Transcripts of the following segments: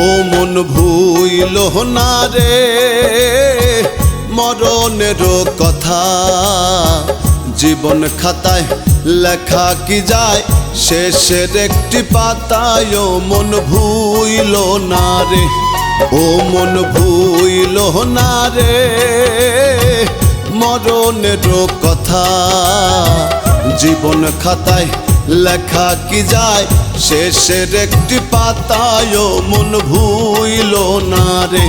ও মন ভুইল না রে মরণের কথা, জীবন খাতায় লেখা কি যায় শেষের একটি পাতায়। ও মন ভুইল না রে, ও মন ভুইল না রে মরণের কথা, জীবন খাতায় লেখা কি যায় শেষের একটি পাতায়। ও মন ভুইল না রে,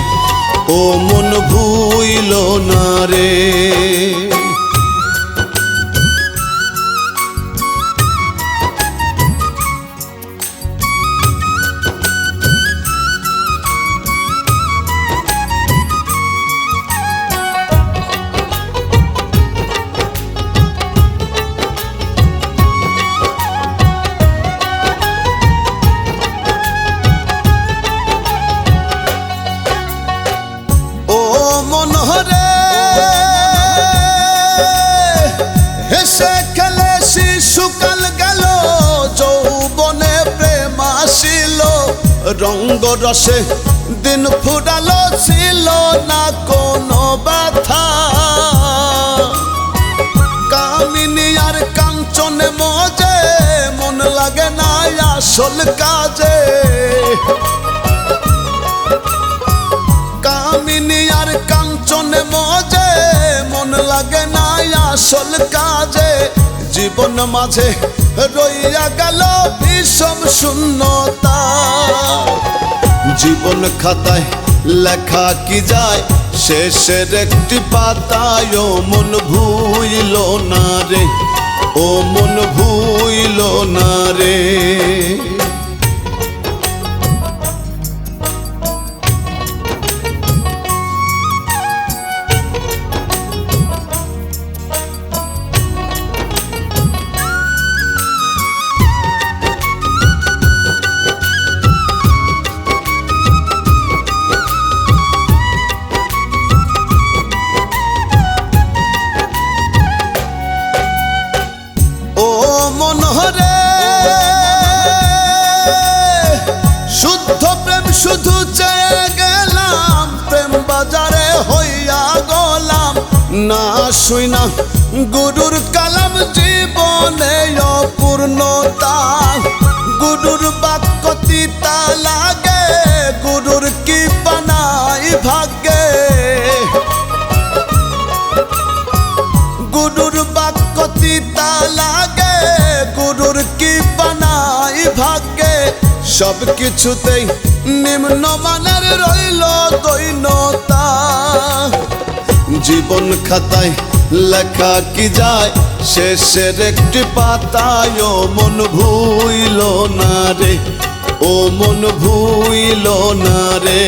ও মন ভুইল না রে। হেসে খেলে শিশুকাল গেল, যৌবনে প্রেম আসিল, রঙ্গ রসে দিন ফুরালো, ছিল না কোনো ব্যথা। কামিনী আর কাঞ্চনে মজে মন লাগে না আসল কাজে। কামিনী আর কাঞ্চনে মজে মন লাগে না আসল কাজে। জীবন মাঝে রইয়া গেল বিষম শূন্যতা, জীবন খাতায় লেখা কি যায় শেষের একটি পাতায়। ও মন ভুইল না রে, ও মন ভুইল না রে। শুদ্ধ প্রেম শুধু চেয়ে গেলাম, প্রেম বাজারে হইয়া গলাম। না শুই না গুরুর কালাম জীবনে অপূর্ণতা, গুরুর বাক্য তিতা লাগে, গুরুর কি বানাই ভাগ্যে। গুরুর বাক্য তিতা লাগে, গুরুর কি বানাই ভাগ্যে। সব কিছুতেই নিম্নমানের রইল দৈন্যতা, জীবন খাতায় লেখা কি যায় শেষের একটি পাতায়। ও মন ভুইল না রে, ও মন ভুইল না রে।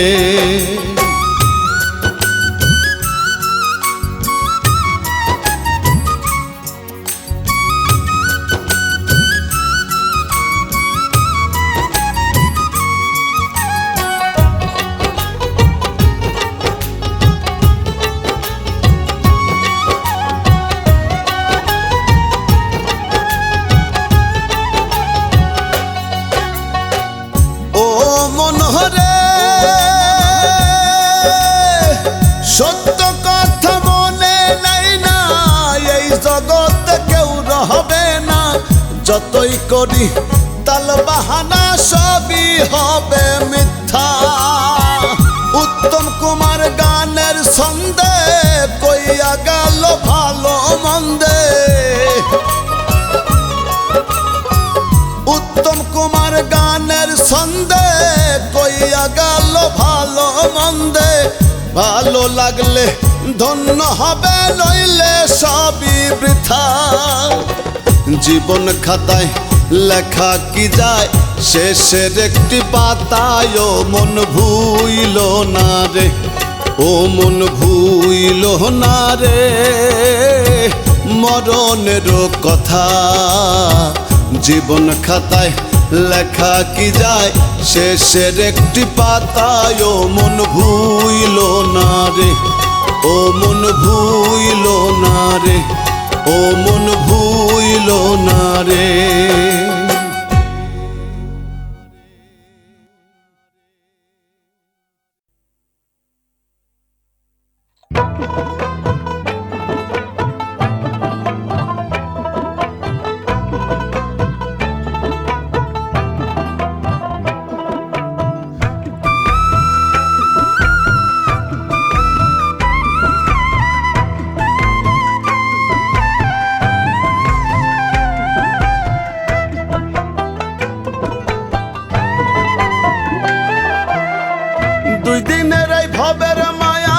সত্য কথা মনে নাই না, এই জগতে কেউ রহবে না। যতই করি তাল বাহানা সবই হবে মিথ্যা। উত্তম কুমার গানের ছন্দে কইয়া গেল ভালো মন্দে। উত্তম কুমার গানের ছন্দে কইয়া গেল ভালো মন্দে। ভালো লাগলে ধন্য হবে, নইলে সবই বৃথা। জীবন খাতায় লেখা কি যায় শেষের একটি পাতায়। ও মন ভুইল না রে, ও মন ভুইল না রে মরণের কথা, জীবন খাতায় লেখা কি যায় শেষের একটি পাতায়। ও মন ভুইল না রে, ও মন ভুইল না রে, ও মন ভুইল না রে। দুই দিনের এই ভবের মায়া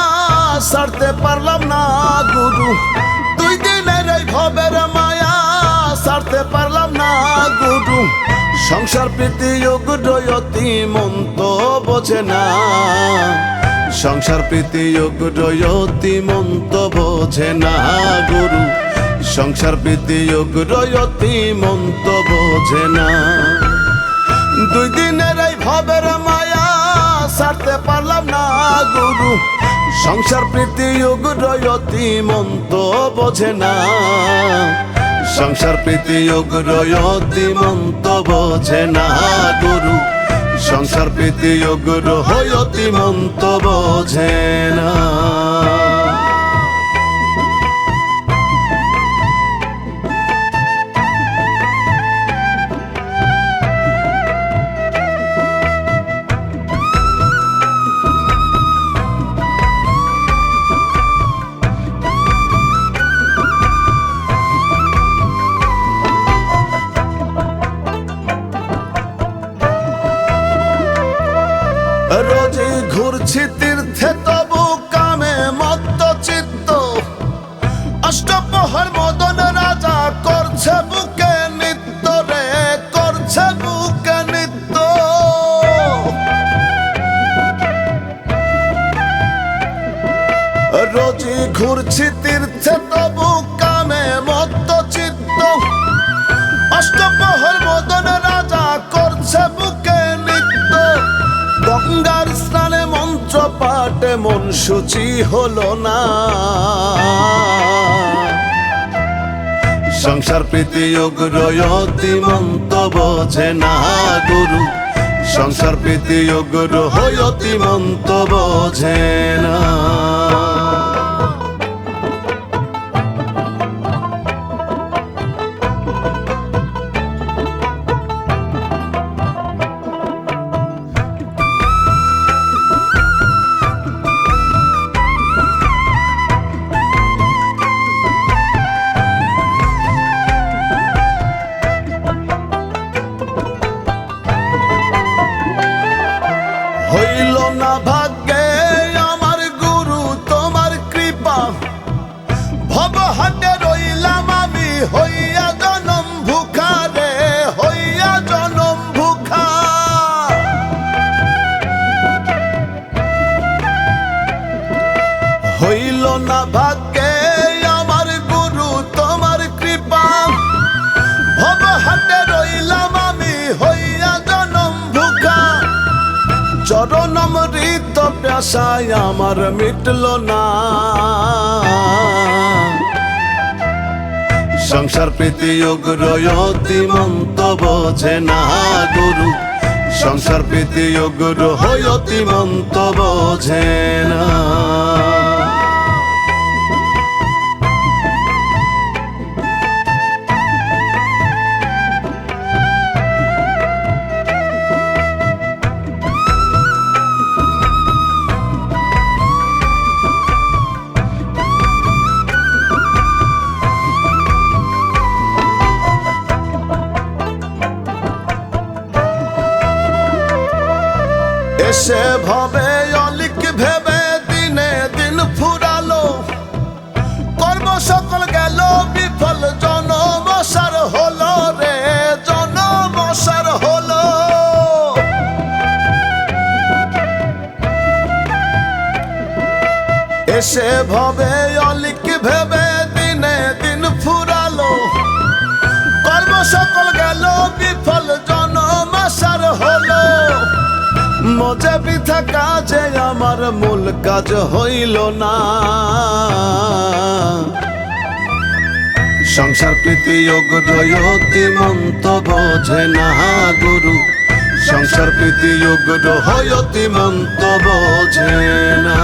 ছাড়তে পারলাম না গুরু, দুই দিনের এই ভবের মায়া ছাড়তে পারলাম না গুরু। সংসার প্রীতি উগ্রয়তি মন তো বোঝে না, সংসার প্রীতি উগ্রয়তি মন তো বোঝে না গুরু, সংসার প্রীতি উগ্রয়তি মন তো বোঝে না। দুই দিনের এই ভবের মায়া ছাড়তে পারলাম না গুরু, সংসার প্রীতি উগ্রয়তি মন তো বোঝে না, সংসার প্রীতি উগ্রয়তি মন তো বোঝে না গুরু, সংসার প্রীতি উগ্রয়তি মন তো বোঝে না। রোজই ঘুরছি তীর্থে তবু কামে মত্ত চিত্ত, অষ্টপ্রহর মদন রাজা করছে বুকে নিত্য রে, করছে বুকে নিত্য। রোজই ঘুরছি তীর্থে তবু কামে মত্ত চিত্ত, অষ্টপ্রহর মদন রাজা করছে বুকে নিত্য। গঙ্গার স্নানে মন্ত্র পাঠে মন শুচি হলো না, সংসার প্রীতি উগ্রয়তি মন তো বোঝে না গুরু, সংসার প্রীতি উগ্রয়তি মন তো বোঝে না। হইল না ভাগ্যে আমার গুরু তোমার কৃপা, ভবহাটে রইলাম আমি হইয়া জনম ভুখা রে, হইয়া জনম ভুখা। হইল না ভাগ্যে আমার গুরু তোমার কৃপা, ভবহাটে রইলাম আমি হইয়া জনম ভুখা। চরণমৃত প্যাসায় আমার মিটল না, সংসার প্রীতি উগ্রয়তি মন তো বোঝে না গুরু, সংসার প্রীতি উগ্রয়তি মন তো বোঝে না। এসে ভবে অলিক ভেবে দিনে দিন ফুরালো, কর্ম সকল গেল বিফল জনমসার হলো রে, জনমসার হলো। এসে ভবে অলিক ভেবে দিনে দিন ফুরালো, কর্ম সকল গেল বিফল জনমসার হলো। মজা বৃথা কাজে আমার মূল কাজ হইল না, সংসার প্রীতি উগ্রয়তি মন তো বোঝে না গুরু, সংসার প্রীতি উগ্রয়তি মন তো বোঝে না।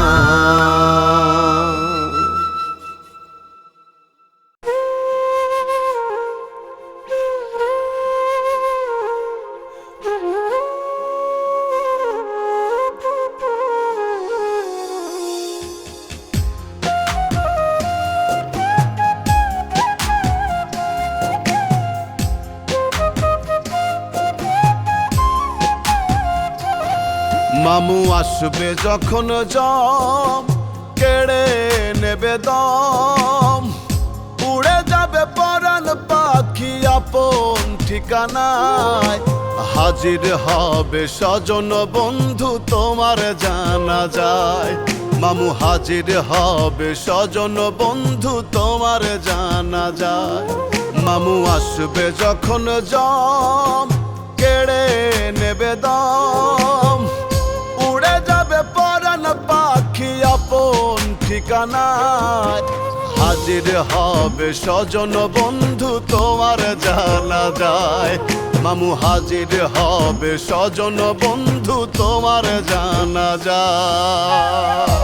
আসবে যখন জম কেড়ে নেবে দম, উড়ে যাবে পরাণ পাখি আপন ঠিকানায়, হাজির হবে স্বজন বন্ধু তোমার জানা যায়। মামু হাজির হবে স্বজন বন্ধু তোমার জানা যায়। মামু আসবে যখন জম কেড়ে নেবে দম, উড়ে যাবে পরাণ পাখি আপন ঠিকানায়, হাজির হবে স্বজন বন্ধু তোমার জানা যায়। মামু হাজির হবে স্বজন বন্ধু তোমার জানা যায়।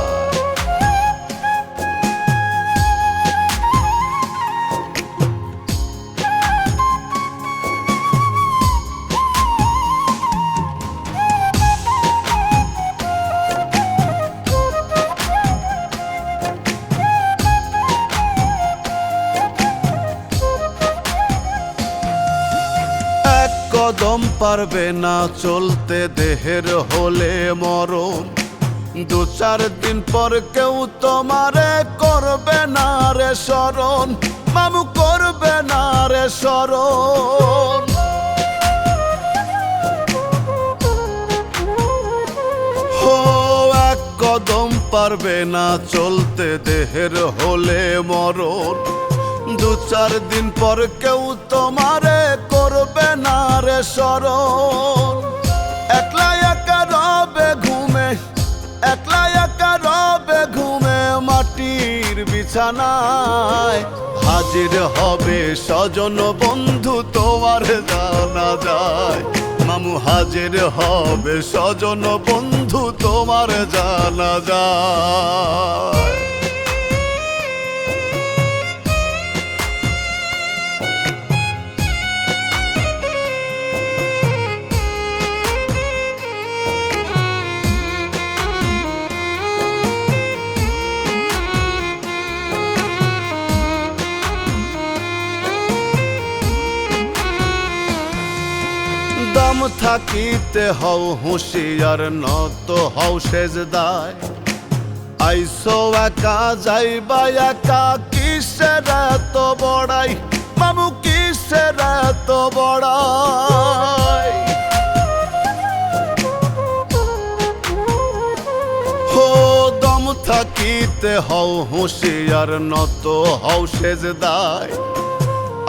কদম পারবে না চলতে দেহের হলে মরণ, দু চার দিন পর কেউ তোমারে করবে না রে স্মরণ, মামু করবে না রে স্মরণ। হো এক কদম পারবে না চলতে দেহের হলে মরণ, দু চার দিন পর কেউ তোমারে করবে না রে স্মরণ। একলা একা রবে ঘুমে, একলা একা রবে ঘুমে মাটির বিছানায়, হাজির হবে স্বজন বন্ধু তোমার জানা যায়। মামু হাজির হবে স্বজন বন্ধু তোমার জানা যায়। দম থাকিতে হও হুঁশিয়ার নত হও সেজদায়, আইসো একা যাইবা একা কিসের এত বড়াই, মামু কিসের এত বড়াই। হো দম থাকিতে হও হুঁশিয়ার নত হও সেজদায়,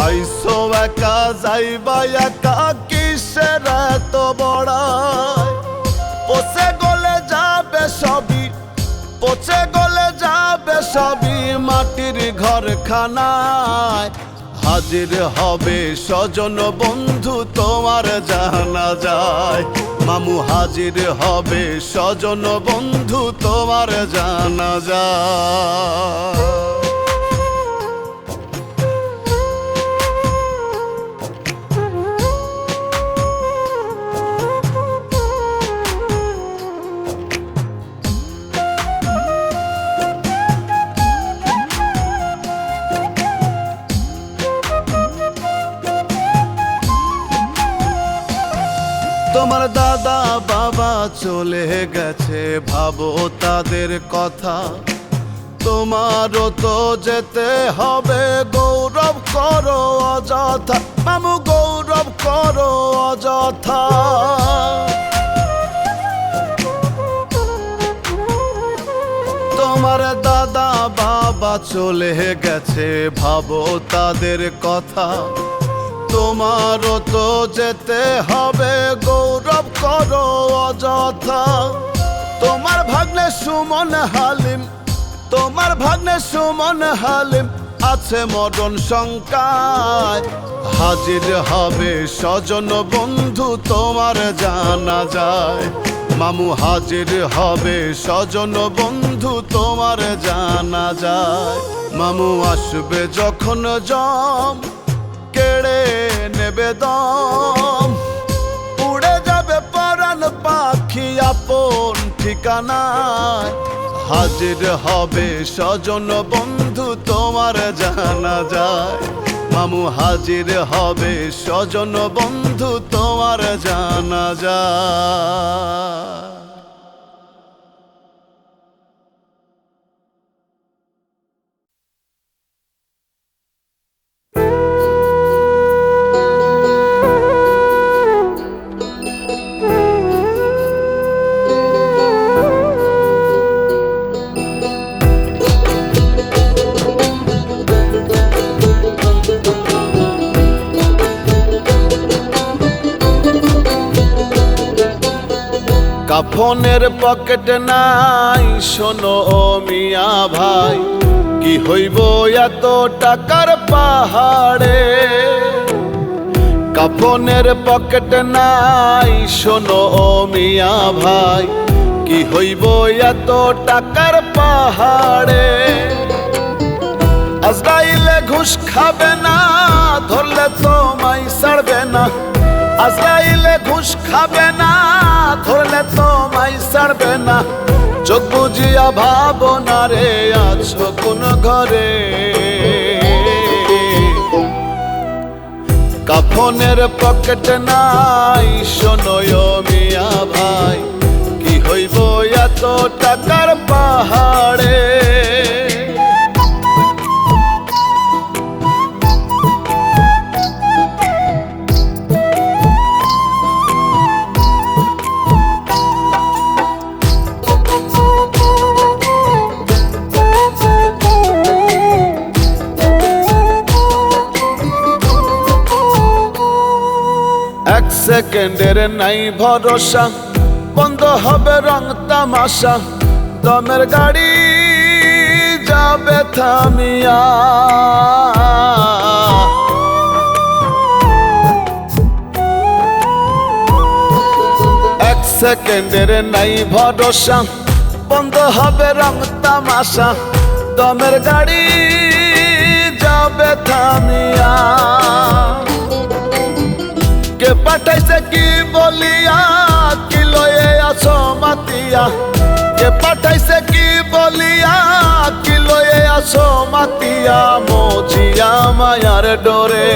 আইসো একা যাইবা একা কিসের এত বড়াই। পচে গলে যাবে সবই, পচে গলে যাবে সবই মাটির ঘরখানায়, হাজির হবে স্বজন বন্ধু তোমার জানা যায়। মামু হাজির হবে স্বজন বন্ধু তোমার জানা যায়। তোমার দাদা বাবা চলে গেছে ভাবো তাদের কথা, তোমারও তো যেতে হবে গৌরব করো অযথা, মামু গৌরব করো অযথা। তোমার দাদা বাবা চলে গেছে ভাবো তাদের কথা, তোমারও তো যেতে হবে গৌরব করো অযথা। তোমার ভাগ্নে সুমন হালিম, তোমার ভাগ্নে সুমন হালিম আছে মরণ শঙ্কায়, হাজির হবে স্বজন বন্ধু তোমার জানা যায়। মামু হাজির হবে স্বজন বন্ধু তোমার জানা যায়। মামু আসবে যখন জম কেড়ে নেবে দম, উড়ে যাবে পরাণ পাখি আপন ঠিকানায়, হাজির হবে স্বজন বন্ধু তোমার জানা যায়। মামু হাজির হবে স্বজন বন্ধু তোমার জানা যায়। কাফনের পকেট নাই শোনো ও মিয়া ভাই, কি হইব এত টাকার পাহাড়ে। কাফনের পকেট নাই শোনো ও মিয়া ভাই, কি হইব এত টাকার পাহাড়ে। আজরাইলে ঘুষ খাবে না, ধরলে তোমায় ছাড়বে না। আজরাইলে ঘুষ খাবে না, ধরলে তোমায় ছাড়বে না। চোখ বুঝিয়া ভাবনা রে আছো কোন ঘরে। কাফনের পকেট নাই শোনো ও মিয়া ভাই, কি হইব এত টাকার পাহাড়ে। এক সেকেন্ডের নাই ভরসা, বন্ধ হবে রং তামাশা। দমের গাড়ি যাবে থামিয়া, এক সেকেন্ডের নাই ভরসা, বন্ধ হবে রং তামাশা। দমের গাড়ি যাবে থামিয়া। কে পাঠাইছে কি বলিয়া, কি লয়ে আছো মাতিয়া। কে পাঠাইছে কি বলিয়া, কি লয়ে আছো মাতিয়া। মজিয়া মায়ার ডোরে।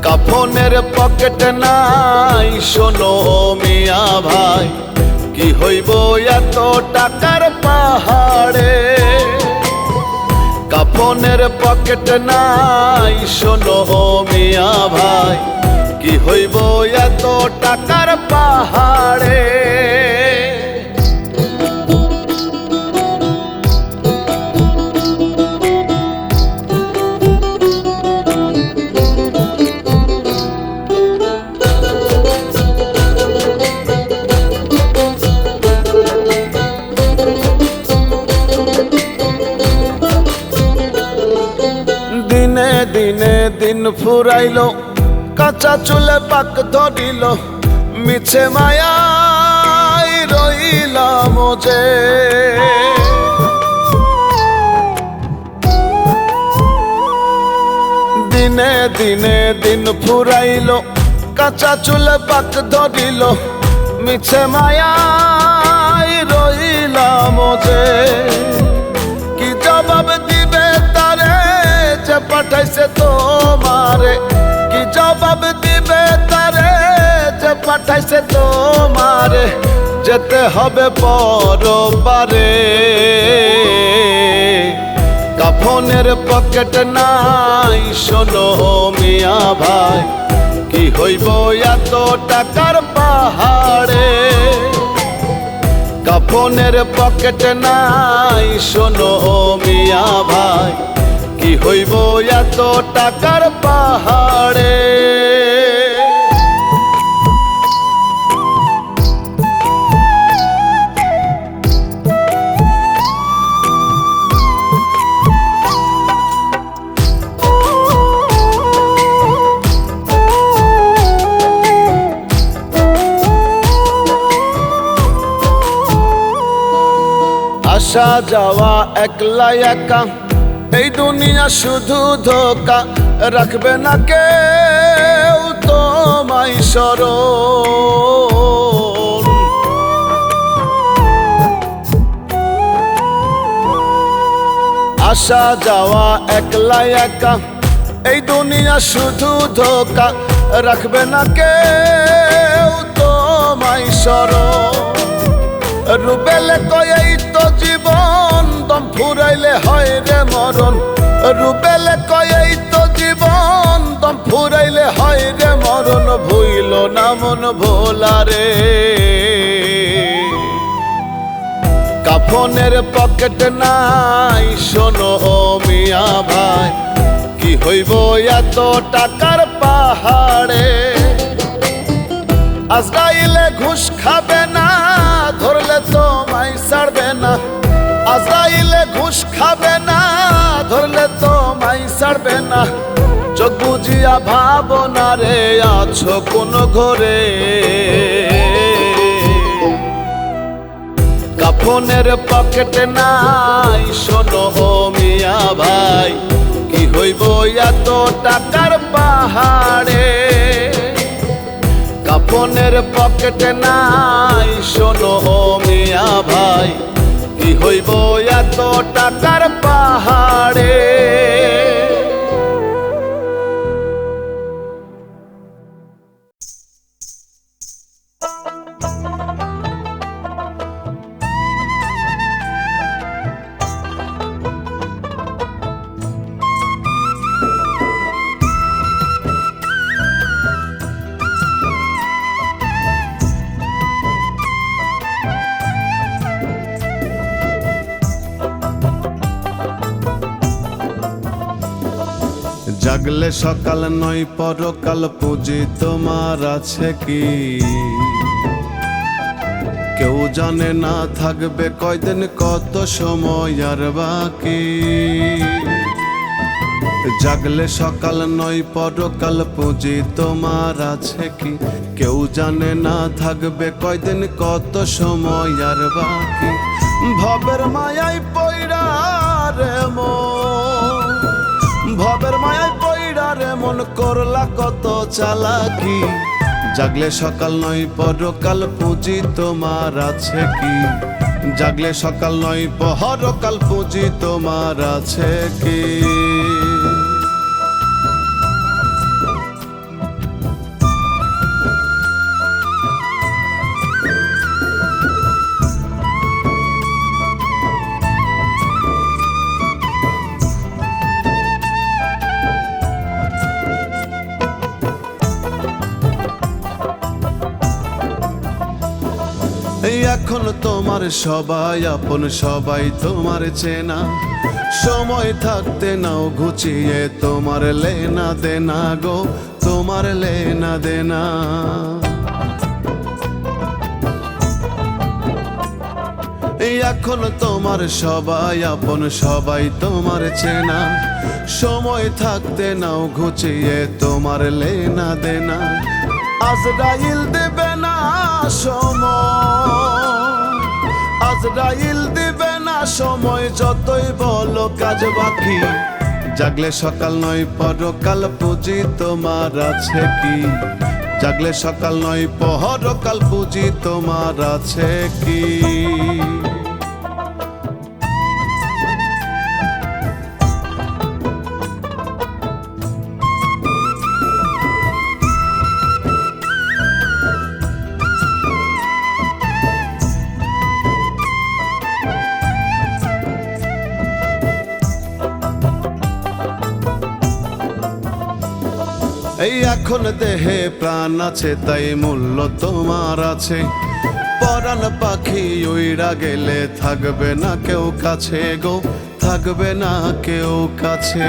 কাফনের পকেট নাই শোনো মিয়া ভাই, কি হইব এত টাকার পাহাড়ে। কাফনের পকেট নাই শোনো মিয়া ভাই, কি হইব এত টাকার পাহাড়ে। দিনে দিনে দিন ফুরাইল, কাঁচা চুলে পাক ধরিল। মিছে মায়ায় রইলাম যে, দিনে দিনে দিন ফুরাইল, কাঁচা চুলে পাক ধরিল। মিছে মায়ায় রইলাম যে, কি জবাব দিবে তারে যে পাঠাইছে তোমারে। কি জবাব দিবে তারে যে পাঠাইছে তোমারে। যেতে হবে পরবারে। কাফনের পকেট নাই শোনো মিয়া ভাই, কি হইব এত টাকার পাহাড়ে। কাফনের পকেট নাই শোনো মিয়া ভাই, কি হইব এত টাকার পাহাড়ে। আসা যাওয়া একলা একা, এই দুনিয়া শুধু ধোকা। রাখবে না কেউ তোমায় স্মরণ। আসা যাওয়া একলা একা, এই দুনিয়া শুধু ধোকা। রাখবে না কেউ তোমায় স্মরণ। রুবেলে কয় এই তো জীবন, দম ফুরাইলে হয় রে মরণ। রুবেলে কয় এই তো জীবন, দম ফুরাইলে হয় রে মরণ। ভুইল না মন ভোলারে। কাফনের পকেট নাই শোনো মিয়া ভাই, কি হইব এত টাকার পাহাড়ে। আজরাইলে ঘুষ খাবে না, ধরলে তোমায় ছাড়বে না। আজরাইলে ঘুষ খাবে না, ধরলে তোমায় ছাড়বে না। চোখ বুঝিয়া ভাবনা রে আছো কোন ঘরে। কাফনের পকেটে নাই শোনো ও মিয়া ভাই, কি হইব এত টাকার পাহাড়ে। কাফনের পকেটে নাই শোনো ও মিয়া ভাই, কি হইব এত টাকার পাহাড়ে। জাগলে সকাল নয় পরকাল, পুঁজি তোমার আছে কি কেউ জানে না। থাকবে কয়দিন কত সময় আর বাকি। জাগলে সকাল নয় পরকাল, পুঁজি তোমার আছে কি কেউ জানে না। থাকবে কয়দিন কত সময় আর বাকি। ভবের মায়ায় পয়রা রে মন, ভবের মায়ায় পয়রা রে মন, করলা কত চালাকি। জাগলে সকাল নয় পরকাল, পুঁজি তোমার আছে কি জাগলে সকাল নয় পরকাল, পুঁজি তোমার আছে কি। এখন তোমার সবাই আপন, সবাই তোমার চেনা। সময় থাকতে নাও ঘুচিয়ে তোমার লেনা দেনা গো, তোমার লেনা দেনা। এখন তোমার সবাই আপন, সবাই তোমার চেনা। সময় থাকতে নাও ঘুচিয়ে তোমার লেনা দেনা। আজরাইল দেবে না সময়, আজরাইল দিবে না সময়, যতই বলো কাজ বাকি। জাগলে সকাল নয় পরকাল, পুঁজি তোমার আছে কি জাগলে সকাল নয় পরকাল, পুঁজি তোমার আছে কি। এই এখন দেহে প্রাণ আছে তাই মূল্য তোমার আছে। পরাণ পাখি উইড়া গেলে থাকবে না কেউ কাছে গো, থাকবে না কেউ কাছে।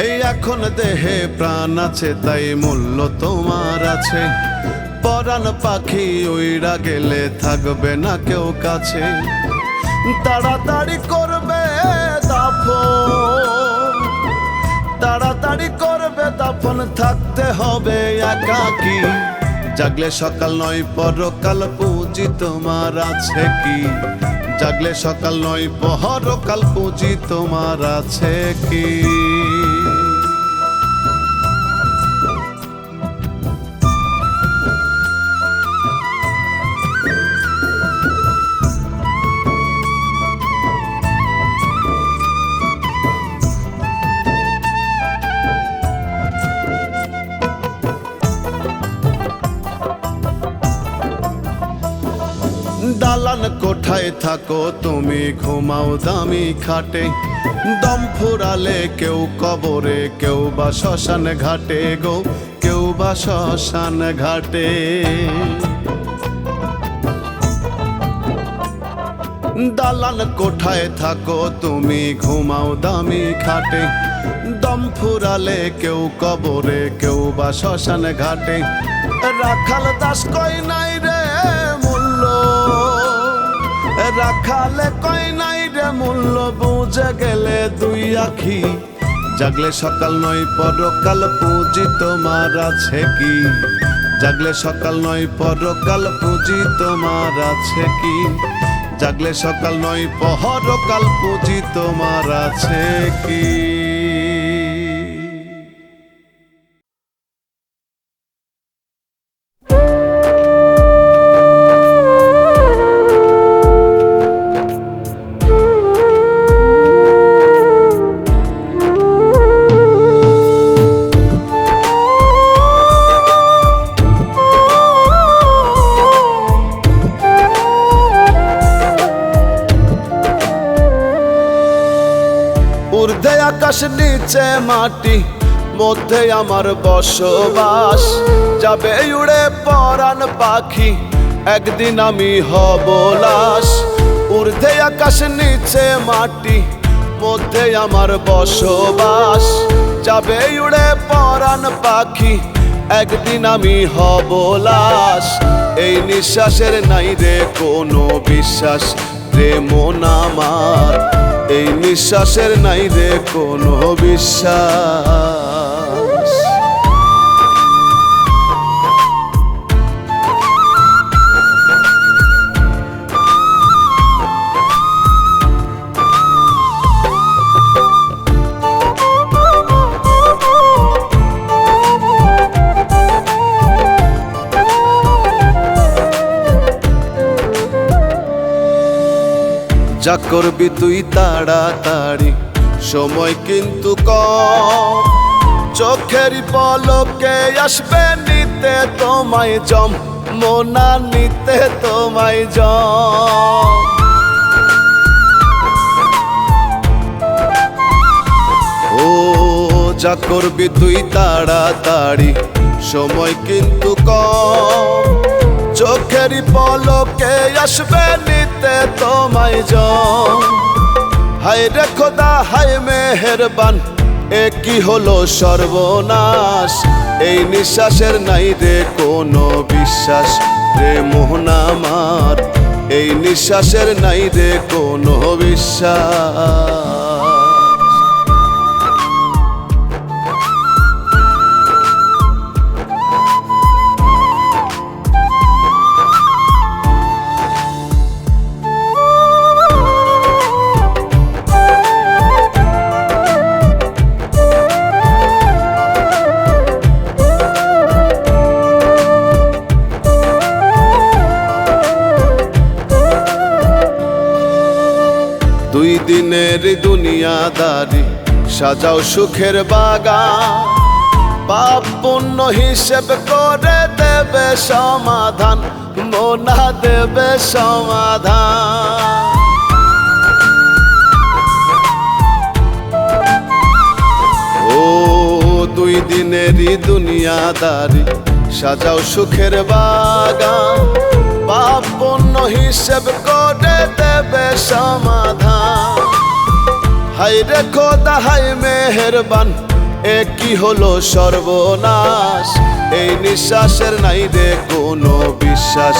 এই এখন দেহে প্রাণ আছে তাই মূল্য তোমার আছে। পরাণ পাখি উইড়া গেলে থাকবে না কেউ কাছে। তাড়াতাড়ি করবে দাফন, তাড়াতাড়ি করবে দাফন, থাকতে হবে একাকী। জাগলে সকাল নয় পরকাল, পুঁজি তোমার আছে কি জাগলে সকাল নয় পরকাল, পুঁজি তোমার আছে কি। দালান কোঠায় থাকো তুমি, ঘুমাও দামি খাটে। দম ফুরালে কেউ কবরে, কেউ বা শ্মশান ঘাটে গো, কেউ বা শ্মশান ঘাটে। দালান কোঠায় থাকো তুমি, ঘুমাও দামি খাটে। দম ফুরালে কেউ কবরে কেউ বা শ্মশান ঘাটে। রাখাল দাস কই নাই রে মূল্য, রাখালে কই নাই রে মূল্য, বুঝে গেলে দুই আখি। জাগলে সকাল নয় পরকাল, পুঁজি তোমার আছে কি? জাগলে সকাল নয় পরকাল, পুঁজি তোমার আছে কি? জাগলে সকাল নয় পরকাল, পুঁজি তোমার আছে কি? ঊর্ধ্বে আকাশ নিচে মাটি, মধ্যে আমার বসবাস। যাবে উড়ে পরাণ পাখি, একদিন আমি হব লাশ। ঊর্ধ্বে আকাশ নিচে মাটি, মধ্যে আমার বসবাস। যাবে উড়ে পরাণ পাখি, একদিন আমি হব লাশ। এই নিঃশ্বাসের নাই রে কোনো বিশ্বাস রে মন আমার, এই নিঃশ্বাসের নাই রে কোনো বিশ্বাস। যা করবি তুই তাড়াতাড়ি, সময় কিন্তু কম। চোখেরই পলকে আসবে নিতে তোমায় জম, মোনা নিতে তোমায় জম। ও যা করবি তুই তাড়াতাড়ি, সময় কিন্তু কম। চোখেরই পলকে আসবে নিতে তোমায় জম। হায় রে খোদা হায় মেহেরবান, এ কি হলো সর্বনাশ। এই নিঃশ্বাসের নাই রে কোনো বিশ্বাস রে মোহন আমার, এই নিঃশ্বাসের নাই রে কোনো বিশ্বাস। দুই দিনের দুনিয়াদারি, সাজাও সুখের বাগান। পাপ পুণ্য হিসেব করে দেবে সমাধান, মোনা দেবে সমাধান। ও দুই দিনেরই দুনিয়াদারি, সাজাও সুখের বাগান। পাপ পুণ্য হিসেব করে দেবে সমাধান। হায় রে খোদা হায় মেহেরবান, এ কি হলো সর্বনাশ। এই নিঃশ্বাসের নাই রে কোনো বিশ্বাস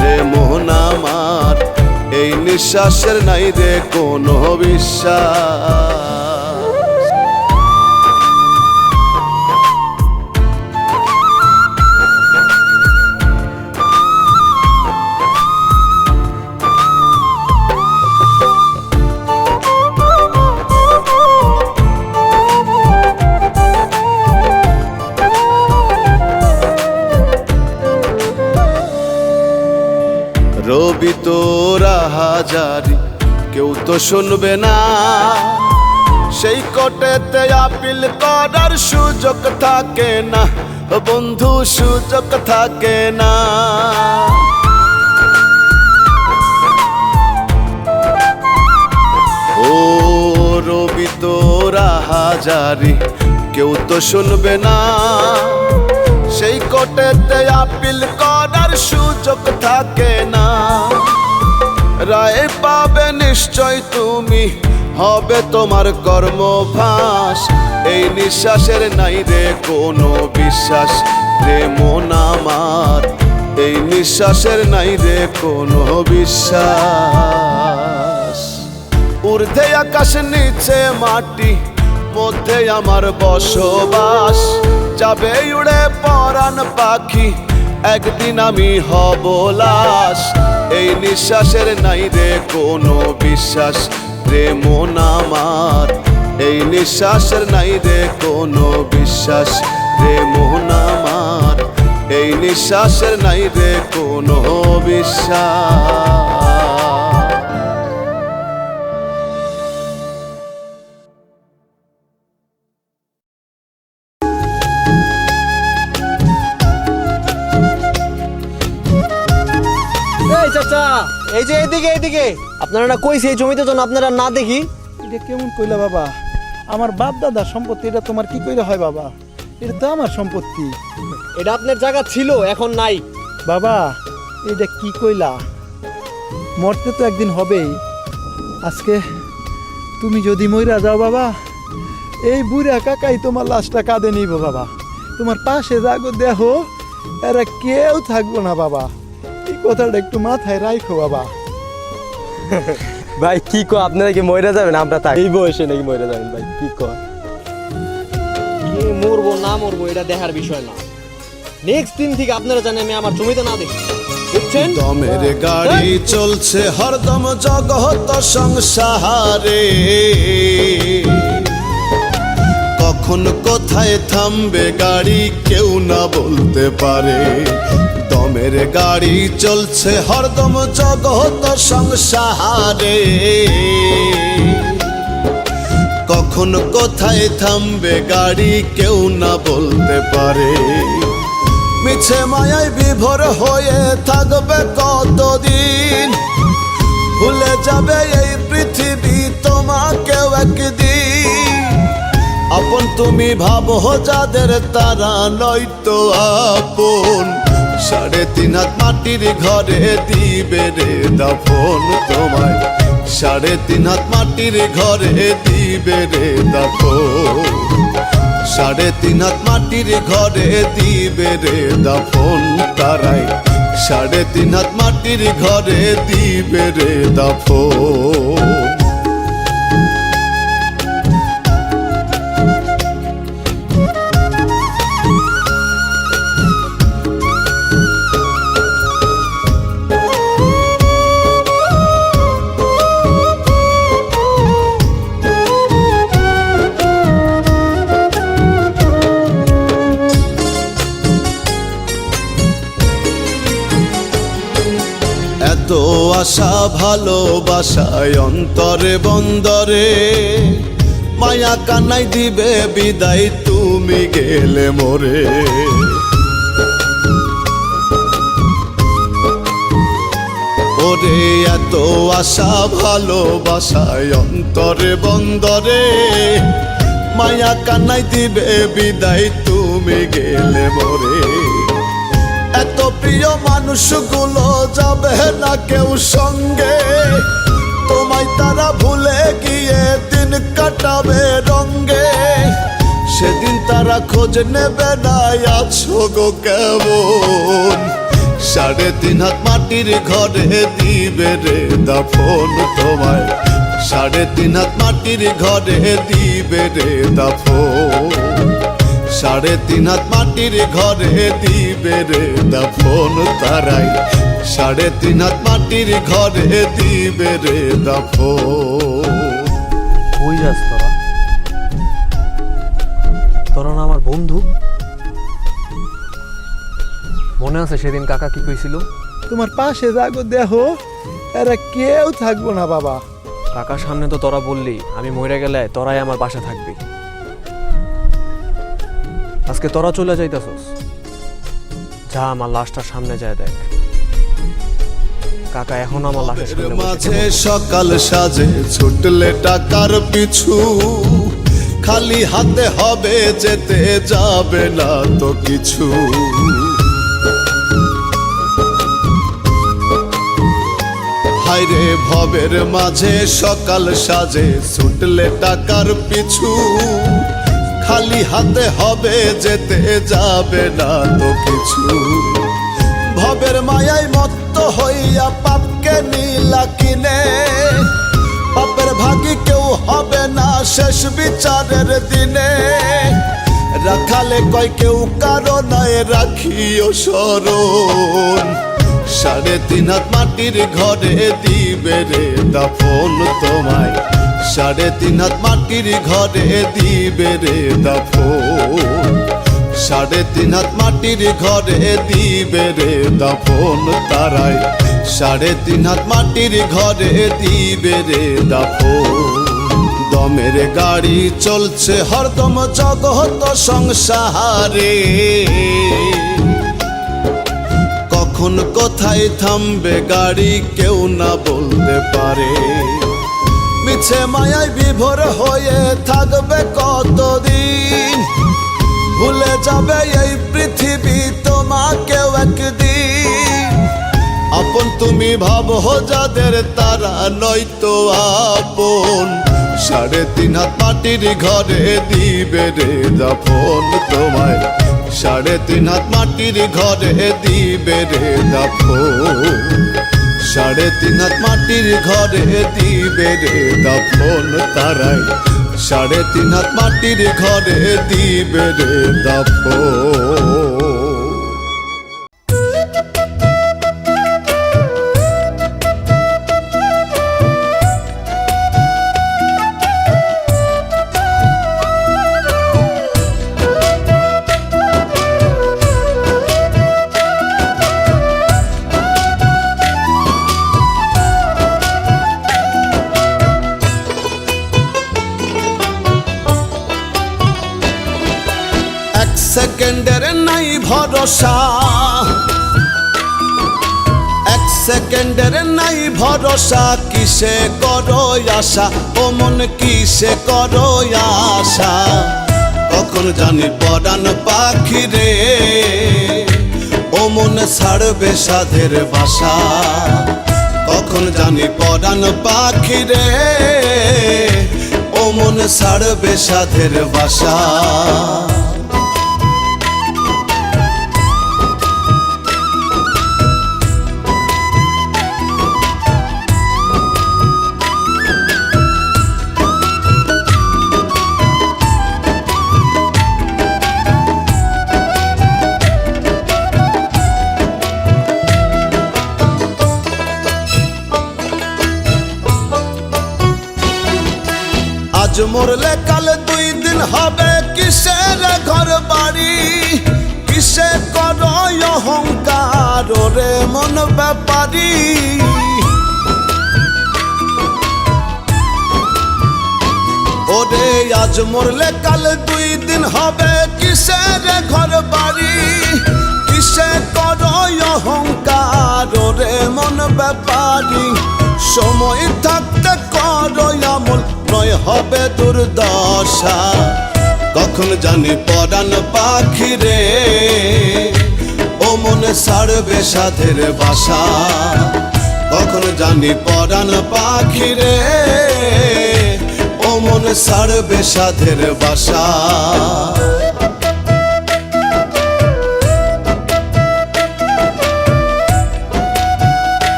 রে মোহন আমার, এই নিঃশ্বাসের নাই রে কোনো বিশ্বাস। রবি তোরা হাজারি, কেউ তো শুনবে না। সেই কোর্টেতে আপিল করার সুযোগ থাকে না বন্ধু, সুযোগ থাকে না। ও রবি তোরা হাজারি, কেউ তো শুনবে না। সেই কোর্টেতে আপিল করার সুযোগ থাকে না। রায় পাবে নিশ্চয় তুমি, হবে তোমার কর্মফাঁস। এই নিঃশ্বাসের নাই রে কোনো বিশ্বাস রে মন আমার, এই নিঃশ্বাসের নাই রে কোনো বিশ্বাস। ঊর্ধ্বে আকাশ নিচে মাটি, মধ্যে আমার বসবাস, যাবে উড়ে পরাণ পাখি, একদিন আমি হব লাশ। এই নিঃশ্বাসের নাই রে কোনো বিশ্বাস রে মন আমার, এই নিঃশ্বাসের নাই রে কোনো বিশ্বাস রে মন আমার, এই নিঃশ্বাসের নাই রে কোনো বিশ্বাস। এই চাচা, এই যে এদিকে এদিকে, আপনারা না কইছে এই জমিতে যেন আপনারা না দেখি। এটা কেমন কইলা বাবা? আমার বাপ দাদার সম্পত্তি, এটা তোমার কি কইরা হয় বাবা? এটা তো আমার সম্পত্তি এটা আপনার জায়গা ছিল, এখন নাই। বাবা। এটা কি কইলা? মরতে তো একদিন হবেই। আজকে তুমি যদি মইরা যাও বাবা, এই বুড়া কাকাই তোমার লাশটা কাঁধে নিব বাবা। তোমার পাশে যাগো দেহ, এরা কেউ থাকবো না বাবা। এই কথাটা একটু মাথায় রাখো বাবা। ভাই কি কো, আপনারা কি মরে যাবেন? আমরা তাই এই বয়সে নাকি মরে যাবেন? ভাই কি কয়, কে মরবো না মরবো এটা দেখার বিষয় না। নেক্সট দিন থেকে আপনারা জানেন আমি আমার জমিতে না দেখি, বুঝছেন? দমের গাড়ি চলছে হরদম জগত সংসারে, কখন কোথায় থামবে গাড়ি কেউ না বলতে পারে। দমের গাড়ি চলছে হরদম জগত সংসারে, কখন কোথায় থামবে গাড়ি কেউ না বলতে পারে। মিছে মায়ায় বিভোর হয়ে থাকবে কতদিন, ভুলে যাবে এই পৃথিবী তোমাকেও একদিন। আপন তুমি ভাবো যাদের, তারা নয়তো আপন। 3.5 হাত মাটির ঘরে দিবে রে দাফন তোমায়, 3.5 হাত মাটির ঘরে দিবে রে দাফন, 3.5 হাত মাটির ঘরে দিবে রে দাফন তারাই, 3.5 হাত মাটির ঘরে দিবে রে দাফন। এত আশা ভালোবাসায় অন্তরে বন্দরে, মায়া কান্নাই দিবে বিদায় তুমি গেলে মোরে। ওরে এত আশা ভালোবাসায় অন্তরে বন্দরে, মায়া কান্নাই দিবে বিদায় তুমি গেলে মোরে। এত প্রিয় মানুষগুলো যাবে না কেউ সঙ্গে, তোমায় তারা ভুলে গিয়ে দিন কাটাবে রঙ্গে। সেদিন তারা খোঁজ নেবে না আছো গো কেমন, 3.5 হাত মাটির ঘরে দিবে রে দাফন তোমায়, 3.5 হাত মাটির ঘরে দিবে রে দাফন, 3.5 হাত মাটির ঘরে দিবে রে দাফন তারাই, 3.5 হাত মাটির ঘরে দিবে রে দাফন। কই যাস তোরা? তোরা না আমার বন্ধু? মনে আছে সেদিন কাকা কি কইছিল? তোমার পাশে যাগো দেহ, এরা কেউ থাকবো না বাবা। কাকার সামনে তো তোরা বললি আমি মরে গেলে তোরাই আমার পাশে থাকবি। আজকে তোরা চলে যাইতাছস, যা আমার লাশটার সামনে যায় দেখ। কাকা এখন আমার লাশের সামনে মাঝে সকাল সাজে ছুটলে টাকার পিছু, খালি হাতে হবে যেতে যাবে না তো কিছু। হায়রে ভবের মাঝে সকাল সাজে ছুটলে টাকার পিছু, খালি হাতে হবে যেতে যাবে না তো কিছু। ভবের মায়ায় মত্ত হইয়া পাপকে নীলা কিনে, পাপের ভাগী কেউ হবে না শেষ বিচারের দিনে। রাখালে কয় কেউ কারো নয় রাখিও স্মরণ, 3.5 হাত মাটির ঘরে দিবে রে দাফন তোমায়, 3.5 হাত মাটির ঘরে দিবে রে দাফন, 3.5 হাত মাটির ঘরে দিবে রে দাফন তারাই, 3.5 হাত মাটির ঘরে দিবে রে দাফন। দমের গাড়ি চলছে হরদম জগত সংসারে, কখন কোথায় থামবে গাড়ি কেউ না বলতে পারে। মিছে মায়ায় বিভোর হয়ে থাকবে কতদিন, ভুলে যাবে এই পৃথিবী তোমাকেও একদিন। আপন তুমি ভাবো যাদের তারা নয়তো আপন, 3.5 হাত মাটির ঘরে দিবে রে দাফন তোমায়, 3.5 হাত মাটির ঘরে দিবে রে দাফন, 3.5 হাত মাটির ঘরে দিবে রে দাফন তারাই, 3.5 হাত মাটির ঘরে দিবে রে দাফন। সেকেন্ডের নাই ভরসা, 1 সেকেন্ডের নাই ভরসা, কিসে করো আশা ও মন কিসে করো আশা। কখন জানি পরাণ পাখি রে ও মন ছাড়বে সাধের বাসা, কখন জানি পরাণ পাখি রে ও মন ছাড়বে সাধের বাসা। আজ মরলে কাল 2 দিন হবে, কিসের ঘর বাড়ি কিসে করো অহংকার রে মন ব্যাপারী। ওরে আজ মরলে কাল 2 দিন হবে, কিসের ঘর বাড়ি কিসে করো অহংকার রে মন ব্যাপারী। সময় থাকতে করো আমল নয় হবে দুর্দশা, কখন জানি পরাণ পাখি রে ও মনে ছাড়বে সাধের বাসা, কখন জানি পরাণ পাখি রে ও মনে ছাড়বে সাধের বাসা।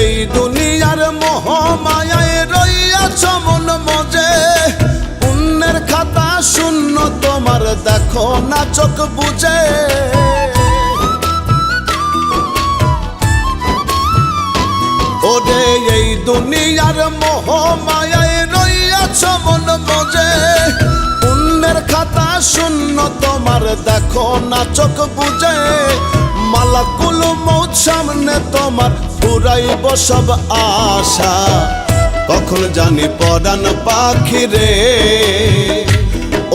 এই দুনিয়ার মোহ মায়ায় রইয়াছ মন মজে, পুণ্যের খাতা শূন্য তোমার দেখো না চোখ বুঝে। ওরে এই দুনিয়ার মোহ মায়ায় রইয়াছ মন মজে, পুণ্যের খাতা শূন্য তোমার দেখো না চোখ বুঝে। মালাকুল মৌত সামনে তোমার পুরাইব সব আশা, কখন জানি পরাণ পাখি রে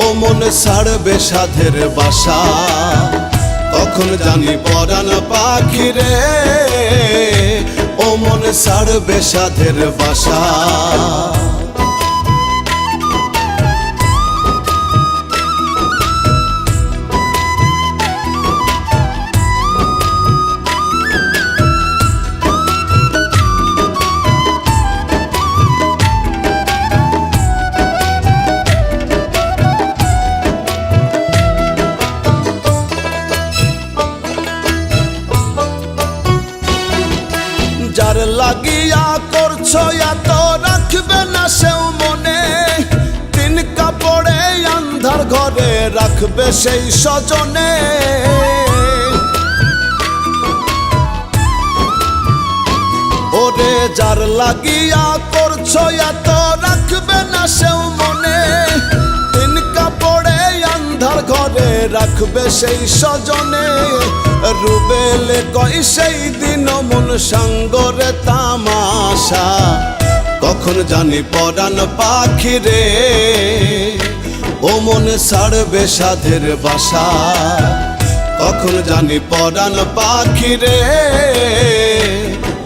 ও মন ছাড়বে সাধের বাসা, কখন জানি পরাণ পাখি রে ও মন ছাড়বে সাধের বাসা। যার লাগিয়া করছো এত রাখবে না সেও মনে, তিন কাপড়ে আন্ধার ঘরে রাখবে সেই স্বজনে। ওরে যার লাগিয়া করছো এত রাখবে না সেও মনে, তিন কাপড়ে আন্ধার ঘরে রাখবে সেই স্বজনে। রুবেলে কই সেই দিন মন সঙ্গরে তামাশা, কখন জানি পরাণ পাখি রে ও মন ছাড়বে সাধের বাসা। কখন জানি পরাণ পাখি রে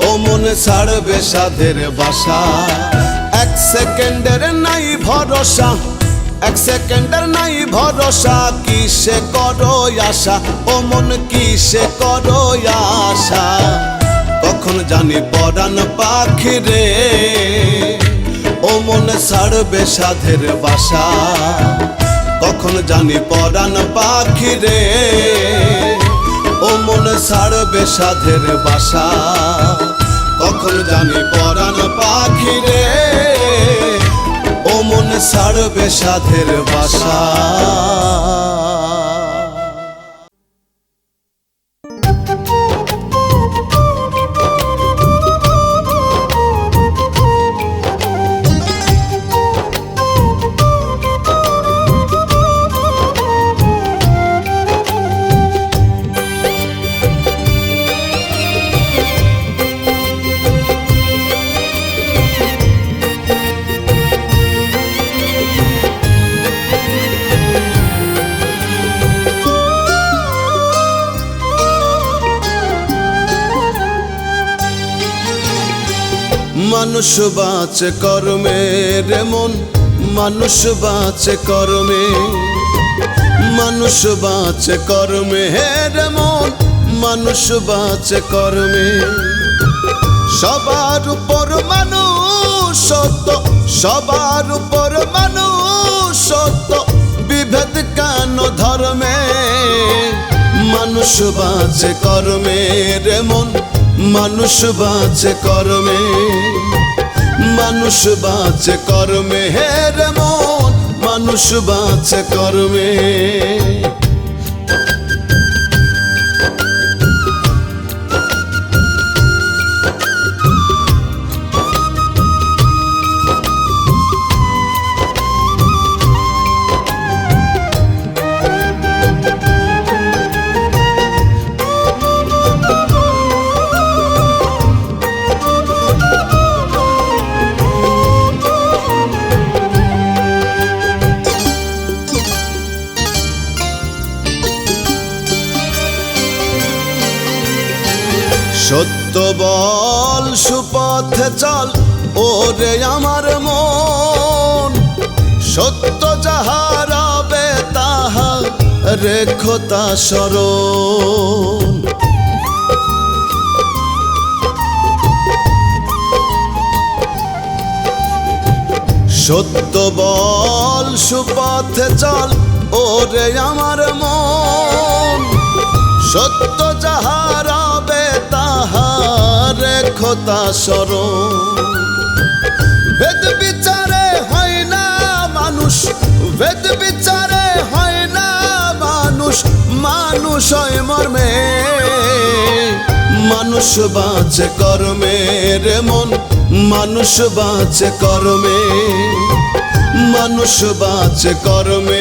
ও মন ছাড়বে সাধের বাসা। এক সেকেন্ডের নাই ভরসা, এক সেকেন্ডের নাই ভরসা, কিসে করো আশা ও মন কিসে করো আশা। কখন জানি পরাণ পাখি রে ও মন ছাড়বে সাধের বাসা। কখন জানি পরাণ পাখি রে ও মন ছাড়বে সাধের বাসা। কখন জানি পরাণ পাখি রে ও মন ছাড়বে সাধের বাসা। মানুষ বাঁচে কর্মে রে মন, মানুষ বাঁচে কর্মে, মানুষ বাঁচে কর্মে রে মন, মানুষ বাঁচে কর্মে। সবার উপর মানুষ সত্য, সবার উপর মানুষ সত্য, বিভেদ কেন ধর্মে। মানুষ বাঁচে কর্মে রে মন, মানুষ বাঁচে কর্মে, মানুষ বাঁচে কর্মে রে মন, মানুষ বাঁচে কর্মে। সত্য বল সুপথে চল ওরে আমার মন, সত্য যাহা রবে তাহা রেখো তা স্মরণ। সত্য বল সুপথে চল ওরে আমার মন, সত্য যাহা রবে তাহা রেখো তা স্মরণ। বেদ বিচারে হয় না মানুষ, বেদ বিচারে হয় না মানুষ, মানুষ হয় মর্মে। মানুষ বাঁচে কর্মে রে মন, মানুষ বাঁচে কর্মে, মানুষ বাঁচে কর্মে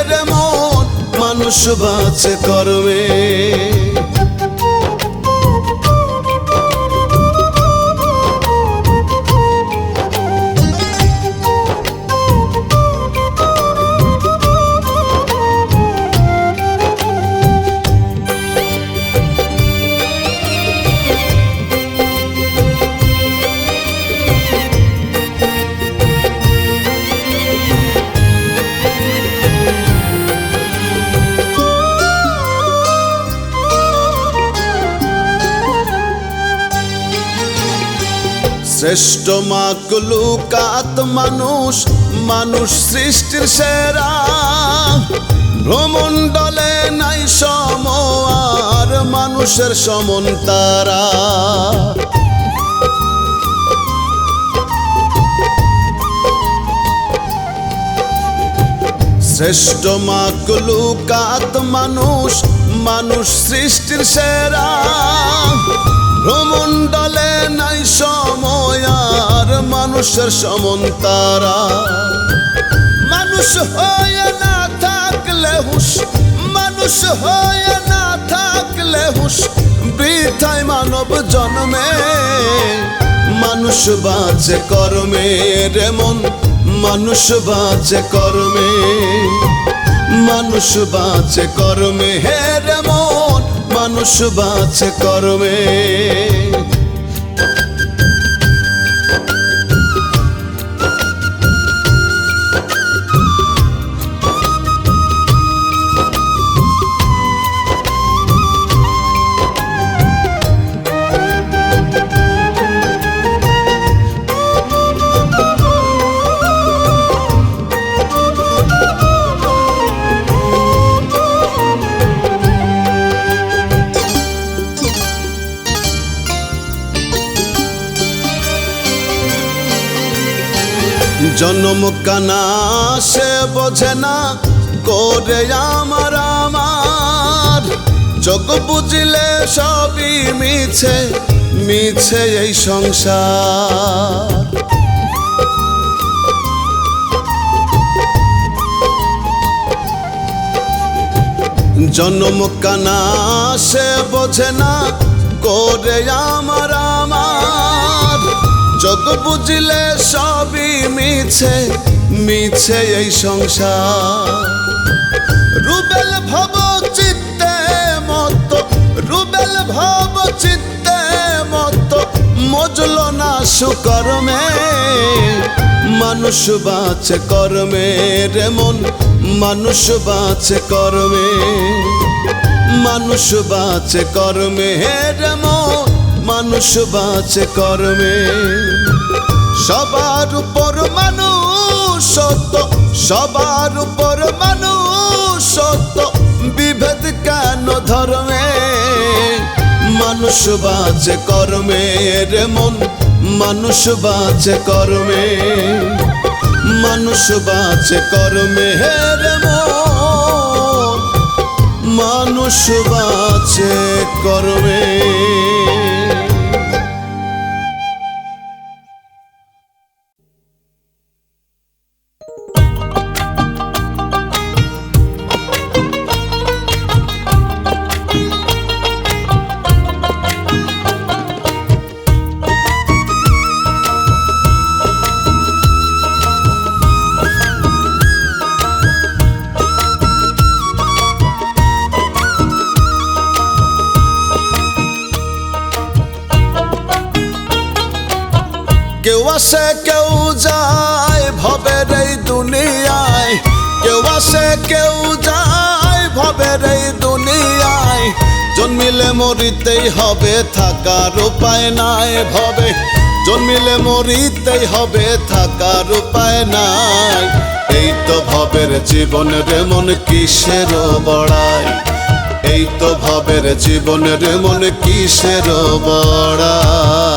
রে মন, মানুষ বাঁচে কর্মে। শ্রেষ্ঠ মাকলুকাত মানুষ, মানুষ সৃষ্টির সেরা। ভ্রমণ্ডলে নাই সম আর মানুষের সমন তারা। শ্রেষ্ঠ মাকলুকাত মানুষ, মানুষ সৃষ্টির সেরা। ভ্রমণ্ডলে নাই সময় আর মানুষের সমন তারা। মানুষ হয়ে না থাকলে হুশ, মানুষ হয়ে না থাকলে হুশ, বৃথায় মানব জন্মে। মানুষ বাঁচে কর্মে রে মন, মানুষ বাঁচে কর্মে, মানুষ বাঁচে কর্মে হে রে মন, মানুষ বাঁচে কর্মে। জনম কানা সে বোঝে না করে আমার আমার। চোখ বুঝিলে সবই মিছে, মিছে এই সংসার। জনম কানা সে বোঝে না করে আমার আমার। চোখ বুঝিলে সবই মিছে, মিছে এই সংসার। রুবেল ভব চিত্তে মত, রুবেল ভব চিত্তে মত, মজল না সুকর্মে। মানুষ বাঁচে কর্মে রে মন, মানুষ বাঁচে কর্মে, মানুষ বাঁচে কর্মে রে মন, মানুষ বাঁচে কর্মে। সবার উপর মানুষ সত্য, সবার উপর মানুষ সত্য, বিভেদ কেন ধর্মে। মানুষ বাঁচে কর্মে রে মন, মানুষ বাঁচে কর্মে, মানুষ বাঁচে কর্মে রে মন, মানুষ বাঁচে কর্মে। কেউ আসে কেউ যায় ভবের এই দুনিয়ায়, কেউ আসে কেউ যায় ভবের এই দুনিয়ায়। জন্মিলে মরিতেই হবে থাকার উপায় নাই ভবে, জন্মিলে মরিতেই হবে থাকার উপায় নাই। এই তো ভবের জীবন রে মন কিসের বড়াই, এই তো ভবের জীবন রে মন কিসের বড়াই।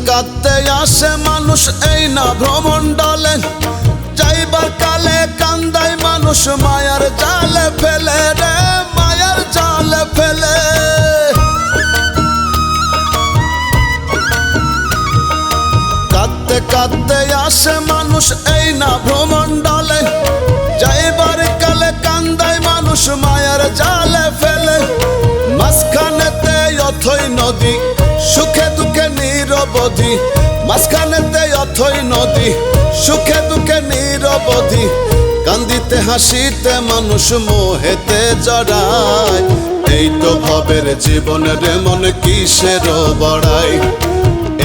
কাঁদতে আসে মানুষ এই না ভ্রমণ্ডলে, যাইবার কালে কান্দায় মানুষ মায়ার জালে ফেলে রে, মায়ার জালে ফেলে। কাঁদতে কাঁদতে আসে মানুষ এই না ভ্রমণ্ডলে, যাইবার কালে কান্দায় মানুষ মায়ার জালে ফেলে। মাঝখানেতে অথই নদী, সুখে দুঃখে নিরবধি, মাঝখানেতে অথই নদী, সুখে দুঃখে নিরবধি। কান্দিতে হাসিতে মানুষ মোহেতে জড়ায়। এই তো ভবের জীবনের মন কিসের বড়াই,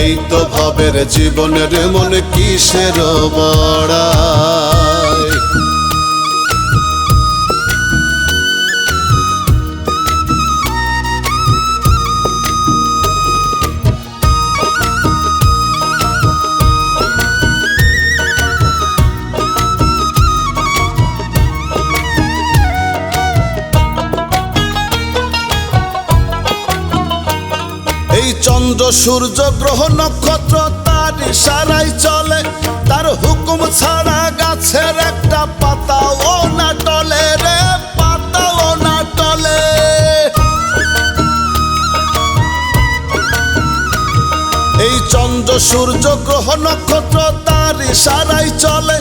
এই তো ভবের জীবনের মন কিসের বড়াই। এই চন্দ্র সূর্য গ্রহ নক্ষত্র তার ইশারায় চলে, তার হুকুম ছাড়া গাছের একটা পাতাও না টলে রে, পাতাও না টলে। এই চন্দ্র সূর্য গ্রহ নক্ষত্র তার ইশারায় চলে,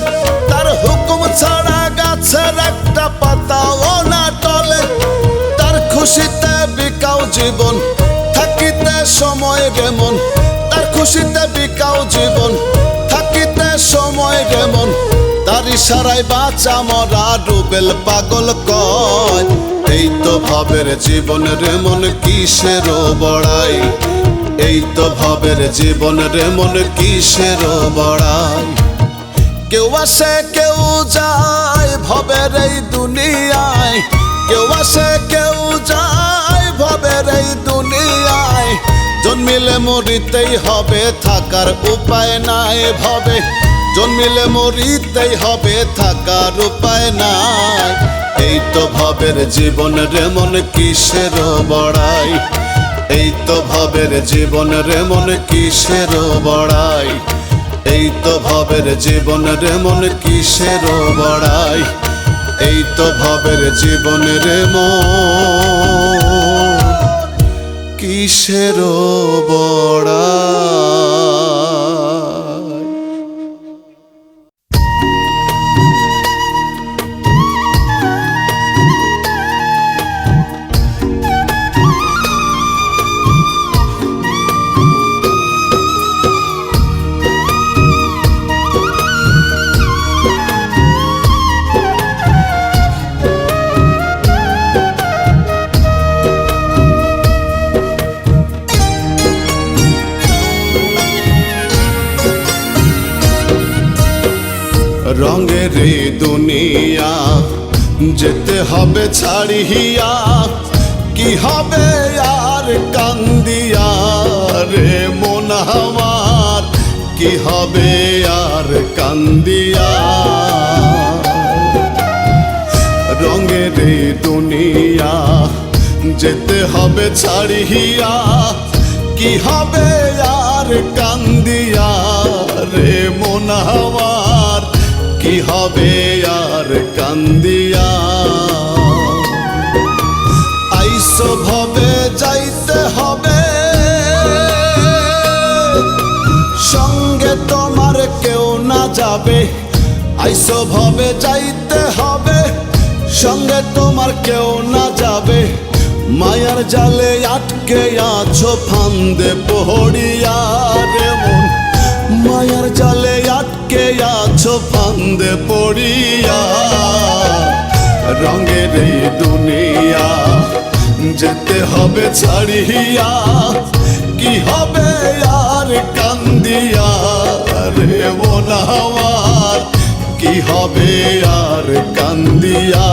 তার হুকুম ছাড়া গাছের একটা পাতাও না টলে। তার খুশিতে বিকাও জীবন থাকিতে সময় রেমন, তার খুশিতে বিকাও জীবন থাকিতে সময় রেমন। তার ইশারায় বাঁচা মরা রুবেল পাগল কয়। এই তো ভবের জীবনের মন কিসের বড়াই, এই তো ভবের জীবনের মন কিসের বড়াই। কেউ আসে কেউ যায় ভবের এই দুনিয়ায়, কেউ আসে কেউ যায় ভবের এই দুনিয়ায়। জন্মিলে মরিতেই হবে থাকার উপায় নাই ভবে, জন্মিলে মরিতেই হবে থাকার উপায় নাই। এই তো ভবের জীবনের মন কিসের বড়াই, এই তো ভবের জীবনের মন কিসের বড়াই, এই তো ভবের জীবনের মন কিসের বড়াই। এই তো ভবের জীবনের মন কিসের বড়াই। রঙের এই দুনিয়া যেতে হবে ছাড়িয়া, কি হবে আর কান্দিয়া রে মন আমার, কি হবে আর কান্দিয়া। রঙের এই দুনিয়া যেতে হবে ছাড়িয়া, কি হবে আর কান্দিয়া রে মন আমার, কি হবে আর কান্দিয়া। আইসো ভবে যাইতে হবে, সঙ্গে তোমার কেউ না যাবে। আইসো ভবে যাইতে হবে, সঙ্গে তোমার কেউ না যাবে। মায়ার জালে আটকে আছো ফান্দে পড়িয়া রে মন, মায়ার জালে আটকে আছো ফান্দে পড়িয়া। রঙের এই দুনিয়া যেতে হবে ছাড়িয়া, কি হবে আর কান্দিয়া রে মন আমার, কি হবে আর কান্দিয়া।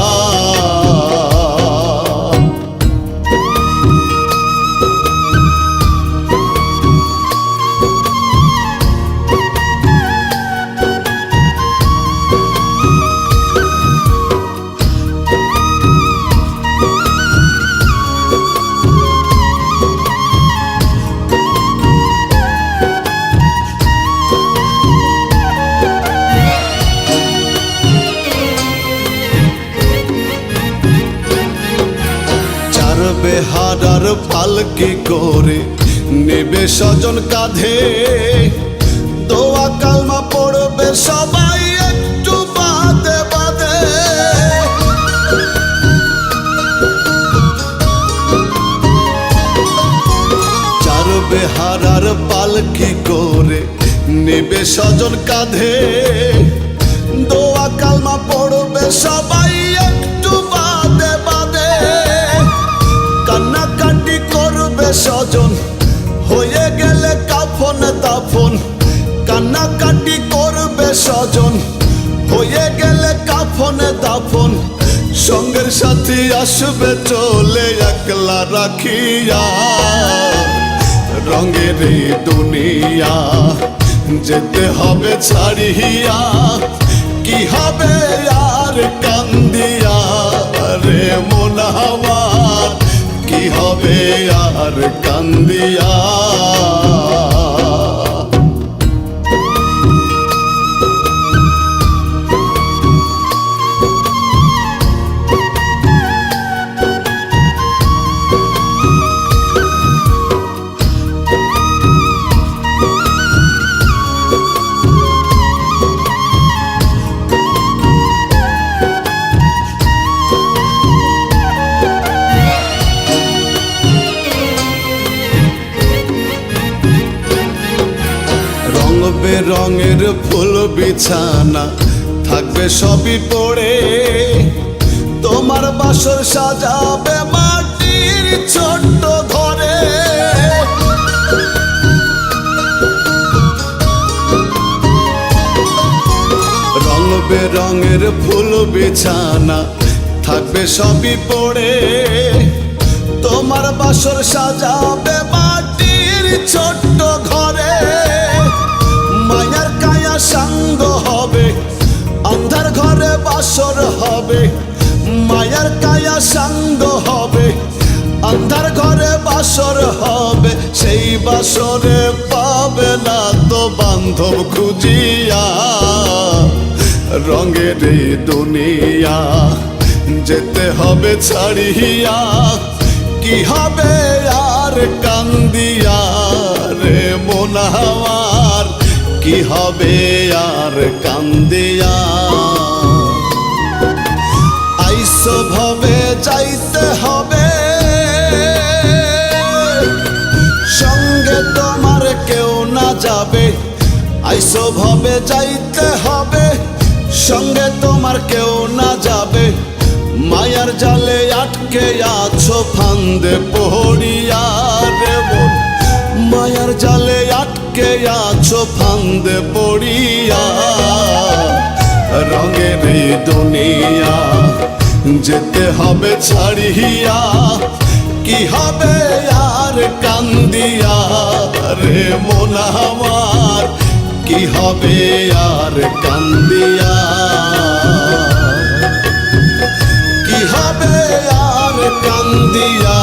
বেহারার পালকি করে নেবে স্বজন কাঁধে, দোয়া কালমা পড়বে সবাই একটু বাদে বাদে। চার বেহারার পালকি করে নেবে স্বজন কাঁধে, দোয়া কালমা পড়বে সবাই একটু বাদে বাদে, কান্নাকাটি করবে স্বজন হয়ে গেলে কাফন দাফন, কান্নাকাটি করবে স্বজন হয়ে গেলে কাফন দাফন, সঙ্গের সাথী আসবে চলে একলা রাখিয়া, রঙের এই দুনিয়া যেতে হবে ছাড়িয়া, কি হবে আর কান্দিয়া রে মন আমার, কি হবে আর কান্দিয়া। রং বেরঙের ফুল বিছানা থাকবে সবই পড়ে, তোমার বাসর সাজাবে মাটির ছোট্ট ঘরে, রং বেরঙের ফুল বিছানা থাকবে সবই পড়ে, তোমার বাসর সাজাবে মাটির ছোট্ট ঘরে, মায়ার কায়া সাঙ্গ হবে অন্ধার ঘরে বাসর হবে, মায়ার কায়া সাঙ্গ হবে অন্ধার ঘরে বাসর হবে, সেই বাসরে পাবে না তো বান্ধব খুঁজিয়া, রঙের এই দুনিয়া যেতে হবে ছাড়িয়া, কি হবে আর কান্দিয়া রে মন আমার, কি হবে আর কান্দিয়া। আইসো ভবে যাইতে হবে, সঙ্গে তোমার কেউ না যাবে, আইসো ভবে যাইতে হবে, সঙ্গে তোমার কেউ না যাবে, মায়ার জালে আটকে আছো ফান্দে পড়িয়া রে মন, মায়ার জালে আটকে আছো ফান্দে পড়িয়া, রঙের এই দুনিয়া যেতে হবে ছাড়িয়া, কি হবে আর কান্দিয়া রে মন আমার, কি হবে আর কান্দিয়া, কি হবে আর কান্দিয়া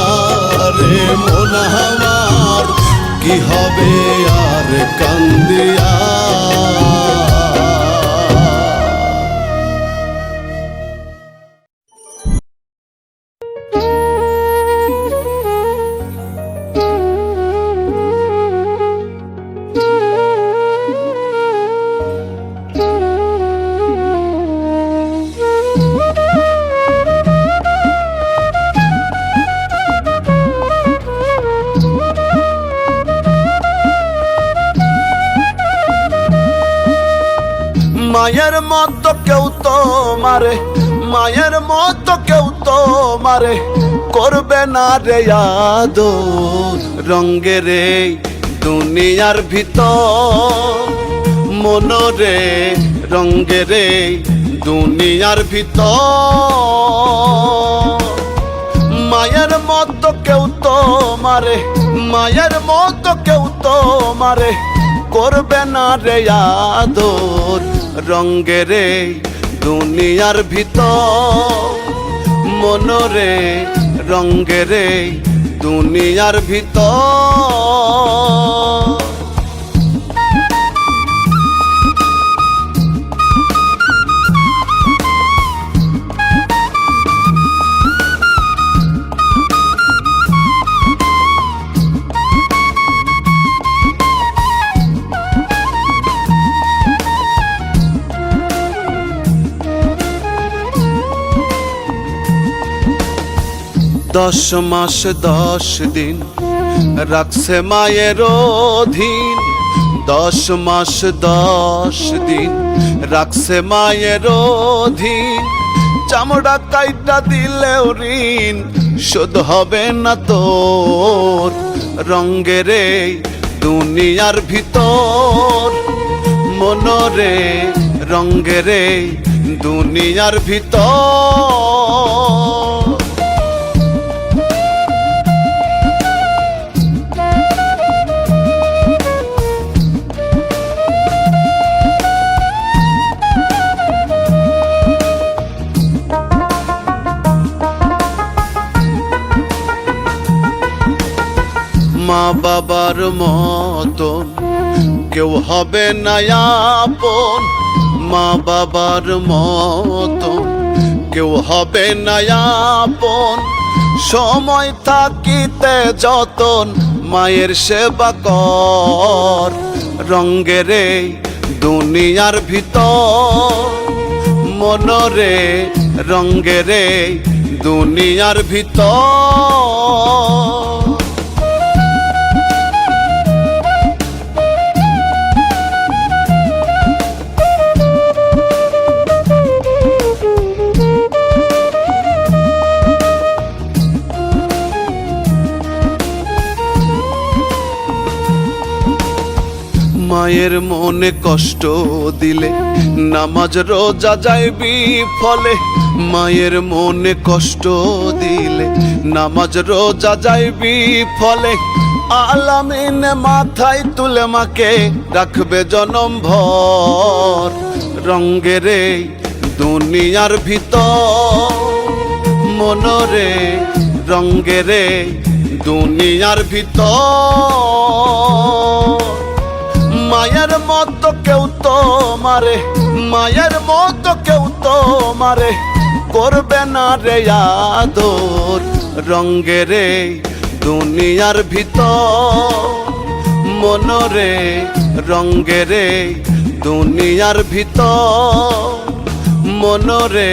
রে মন আমার, কি হবে আর কান্দিয়া। মায়ের মতো কেউ তো মারে, মায়ের মতো কেউ তো মারে করবে না রে আদর, রঙের এই দুনিয়ার ভিতর মনরে, রঙের এই দুনিয়ার ভিতর, মায়ের মতো কেউ তো মারে, মায়ের মতো কেউ তো মারে করবে না রে আদর, রঙের এই দুনিয়ার ভিতর মনরে, রঙের এই দুনিয়ার ভিতর। দশ মাস 10 দিন রাখছে মায়ের অধীন, 10 মাস 10 দিন রাখছে মায়ের অধীন, চামড়া কাইটা দিলেও ঋণ শোধ হবে না তোর। রঙ্গের এই দুনিয়ার ভিতর মনরে, রঙ্গের এই দুনিয়ার ভিতর। মা বাবার মতন কেউ হবে না আপন, মা বাবার মতন কেউ হবে না আপন। সময় থাকিতে যতন মায়ের সেবা কর। রঙ্গের এই দুনিয়ার ভিতর মনরে, রঙ্গের এই দুনিয়ার ভিতর। মায়ের মনে কষ্ট দিলে নামাজ রোজা যায় বিফলে। মায়ের মনে কষ্ট দিলে নামাজ রোজা যায় বিফলে। আলামিন মাথায় তুলে মাকে রাখবে জনম ভর। রঙ্গের এই দুনিয়ার ভিতর মনরে, রঙ্গের এই দুনিয়ার ভিতর। মায়ের মতো কেউ তো মারে, মায়ের মতো কেউ তো মারে করবে না রে আদর। রঙ্গের এই দুনিয়ার ভিতর মনরে, রঙ্গের এই দুনিয়ার ভিতর মনরে,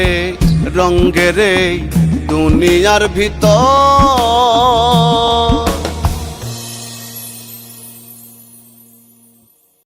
রঙ্গের এই দুনিয়ার ভিতর।